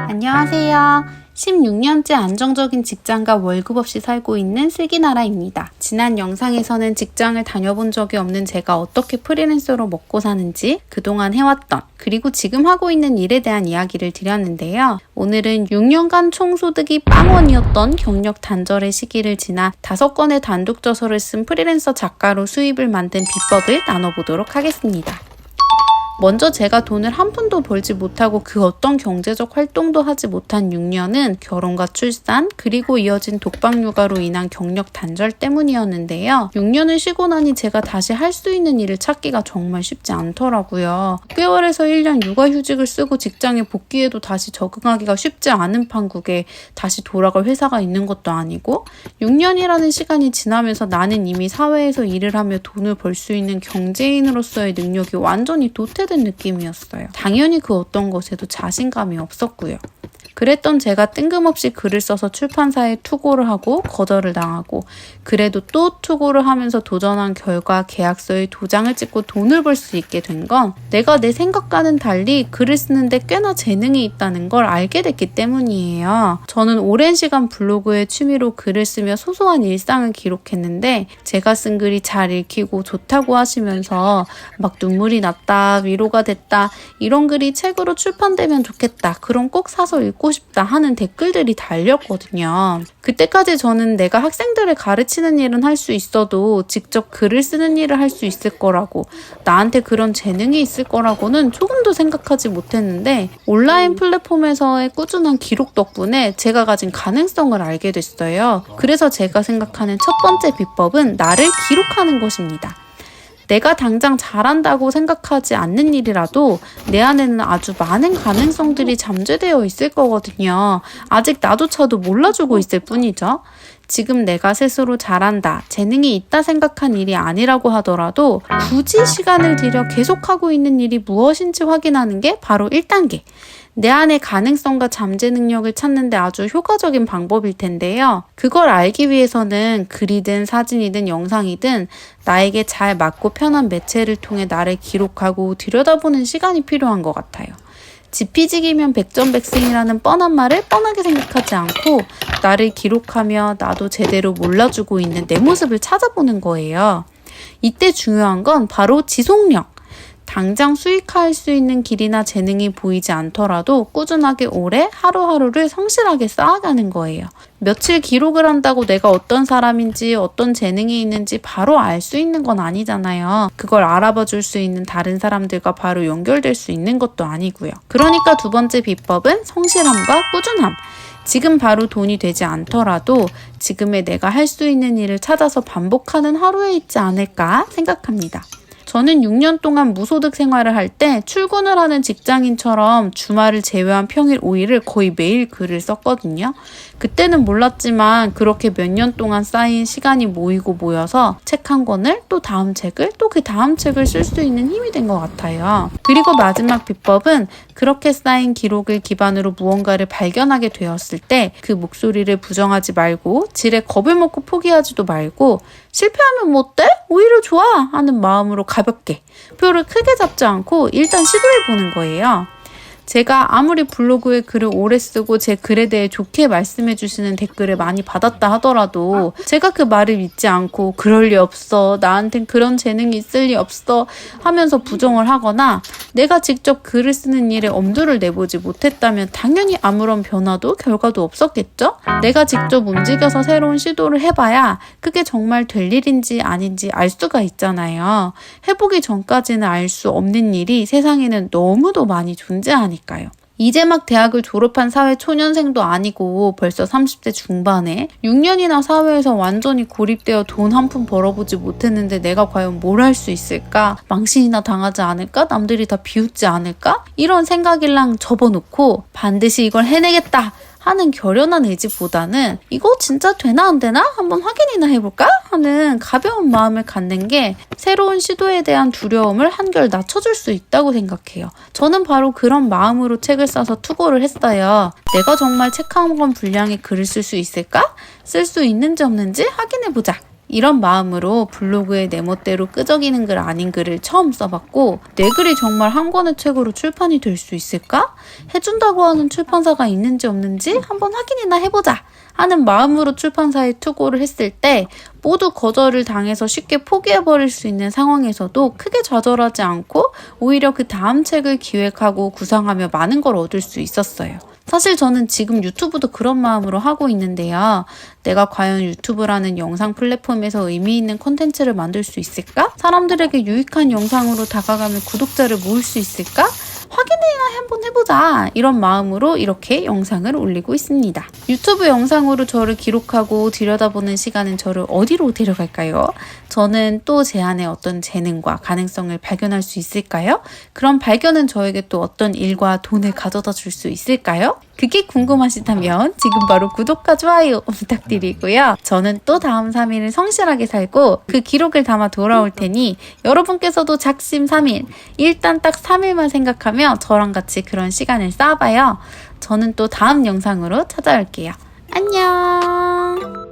안녕하세요. 16년째 안정적인 직장과 월급 없이 살고 있는 슬기나라입니다. 지난 영상에서는 직장을 다녀본 적이 없는 제가 어떻게 프리랜서로 먹고 사는지, 그동안 해왔던, 그리고 지금 하고 있는 일에 대한 이야기를 드렸는데요. 오늘은 6년간 총소득이 빵원이었던 경력 단절의 시기를 지나 5권의 단독 저서를 쓴 프리랜서 작가로 수입을 만든 비법을 나눠보도록 하겠습니다. 먼저 제가 돈을 한 푼도 벌지 못하고 그 어떤 경제적 활동도 하지 못한 6년은 결혼과 출산, 그리고 이어진 독박육아로 인한 경력 단절 때문이었는데요. 6년을 쉬고 나니 제가 다시 할 수 있는 일을 찾기가 정말 쉽지 않더라고요. 6개월에서 1년 육아휴직을 쓰고 직장에 복귀해도 다시 적응하기가 쉽지 않은 판국에 다시 돌아갈 회사가 있는 것도 아니고, 6년이라는 시간이 지나면서 나는 이미 사회에서 일을 하며 돈을 벌 수 있는 경제인으로서의 능력이 완전히 도태된 느낌이었어요. 당연히 그 어떤 것에도 자신감이 없었고요. 그랬던 제가 뜬금없이 글을 써서 출판사에 투고를 하고 거절을 당하고, 그래도 또 투고를 하면서 도전한 결과 계약서에 도장을 찍고 돈을 벌 수 있게 된 건 내가 내 생각과는 달리 글을 쓰는데 꽤나 재능이 있다는 걸 알게 됐기 때문이에요. 저는 오랜 시간 블로그에 취미로 글을 쓰며 소소한 일상을 기록했는데, 제가 쓴 글이 잘 읽히고 좋다고 하시면서 막 눈물이 났다, 위로가 됐다, 이런 글이 책으로 출판되면 좋겠다, 그럼 꼭 사서 읽고 싶다 하는 댓글들이 달렸거든요. 그때까지 저는 내가 학생들을 가르치는 일은 할 수 있어도 직접 글을 쓰는 일을 할 수 있을 거라고, 나한테 그런 재능이 있을 거라고는 조금도 생각하지 못했는데, 온라인 플랫폼에서의 꾸준한 기록 덕분에 제가 가진 가능성을 알게 됐어요. 그래서 제가 생각하는 첫 번째 비법은 나를 기록하는 것입니다. 내가 당장 잘한다고 생각하지 않는 일이라도 내 안에는 아주 많은 가능성들이 잠재되어 있을 거거든요. 아직 나조차도 몰라주고 있을 뿐이죠. 지금 내가 스스로 잘한다, 재능이 있다 생각한 일이 아니라고 하더라도 굳이 시간을 들여 계속하고 있는 일이 무엇인지 확인하는 게 바로 1단계. 내 안의 가능성과 잠재 능력을 찾는 데 아주 효과적인 방법일 텐데요. 그걸 알기 위해서는 글이든 사진이든 영상이든 나에게 잘 맞고 편한 매체를 통해 나를 기록하고 들여다보는 시간이 필요한 것 같아요. 지피지기면 백전백승이라는 뻔한 말을 뻔하게 생각하지 않고 나를 기록하며 나도 제대로 몰라주고 있는 내 모습을 찾아보는 거예요. 이때 중요한 건 바로 지속력. 당장 수익화할 수 있는 길이나 재능이 보이지 않더라도 꾸준하게 오래 하루하루를 성실하게 쌓아가는 거예요. 며칠 기록을 한다고 내가 어떤 사람인지 어떤 재능이 있는지 바로 알 수 있는 건 아니잖아요. 그걸 알아봐 줄 수 있는 다른 사람들과 바로 연결될 수 있는 것도 아니고요. 그러니까 두 번째 비법은 성실함과 꾸준함. 지금 바로 돈이 되지 않더라도 지금의 내가 할 수 있는 일을 찾아서 반복하는 하루에 있지 않을까 생각합니다. 저는 6년 동안 무소득 생활을 할 때 출근을 하는 직장인처럼 주말을 제외한 평일 5일을 거의 매일 글을 썼거든요. 그때는 몰랐지만 그렇게 몇 년 동안 쌓인 시간이 모이고 모여서 책 한 권을, 또 다음 책을, 또 그 다음 책을 쓸 수 있는 힘이 된 것 같아요. 그리고 마지막 비법은 그렇게 쌓인 기록을 기반으로 무언가를 발견하게 되었을 때 그 목소리를 부정하지 말고 질에 겁을 먹고 포기하지도 말고, 실패하면 뭐 어때? 오히려 좋아! 하는 마음으로 가볍게 표를 크게 잡지 않고 일단 시도해보는 거예요. 제가 아무리 블로그에 글을 오래 쓰고 제 글에 대해 좋게 말씀해 주시는 댓글을 많이 받았다 하더라도 제가 그 말을 믿지 않고 그럴 리 없어, 나한텐 그런 재능이 있을 리 없어 하면서 부정을 하거나 내가 직접 글을 쓰는 일에 엄두를 내보지 못했다면 당연히 아무런 변화도 결과도 없었겠죠? 내가 직접 움직여서 새로운 시도를 해봐야 그게 정말 될 일인지 아닌지 알 수가 있잖아요. 해보기 전까지는 알 수 없는 일이 세상에는 너무도 많이 존재하니까요. 이제 막 대학을 졸업한 사회 초년생도 아니고 벌써 30대 중반에 6년이나 사회에서 완전히 고립되어 돈 한 푼 벌어보지 못했는데 내가 과연 뭘 할 수 있을까? 망신이나 당하지 않을까? 남들이 다 비웃지 않을까? 이런 생각일랑 접어놓고 반드시 이걸 해내겠다 하는 결연한 의지보다는 이거 진짜 되나 안 되나? 한번 확인이나 해볼까? 하는 가벼운 마음을 갖는 게 새로운 시도에 대한 두려움을 한결 낮춰줄 수 있다고 생각해요. 저는 바로 그런 마음으로 책을 써서 투고를 했어요. 내가 정말 책 한 권 분량의 글을 쓸 수 있을까? 쓸 수 있는지 없는지 확인해보자. 이런 마음으로 블로그에 내 멋대로 끄적이는 글 아닌 글을 처음 써봤고, 내 글이 정말 한 권의 책으로 출판이 될 수 있을까? 해준다고 하는 출판사가 있는지 없는지 한번 확인이나 해보자 하는 마음으로 출판사에 투고를 했을 때 모두 거절을 당해서 쉽게 포기해버릴 수 있는 상황에서도 크게 좌절하지 않고 오히려 그 다음 책을 기획하고 구상하며 많은 걸 얻을 수 있었어요. 사실 저는 지금 유튜브도 그런 마음으로 하고 있는데요. 내가 과연 유튜브라는 영상 플랫폼에서 의미 있는 콘텐츠를 만들 수 있을까? 사람들에게 유익한 영상으로 다가가며 구독자를 모을 수 있을까? 확인이나 한번 해보자 이런 마음으로 이렇게 영상을 올리고 있습니다. 유튜브 영상으로 저를 기록하고 들여다보는 시간은 저를 어디로 데려갈까요? 저는 또 제 안에 어떤 재능과 가능성을 발견할 수 있을까요? 그런 발견은 저에게 또 어떤 일과 돈을 가져다 줄 수 있을까요? 그게 궁금하시다면 지금 바로 구독과 좋아요 부탁드리고요. 저는 또 다음 3일을 성실하게 살고 그 기록을 담아 돌아올 테니 여러분께서도 작심 3일, 일단 딱 3일만 생각하며 저랑 같이 그런 시간을 쌓아봐요. 저는 또 다음 영상으로 찾아올게요. 안녕!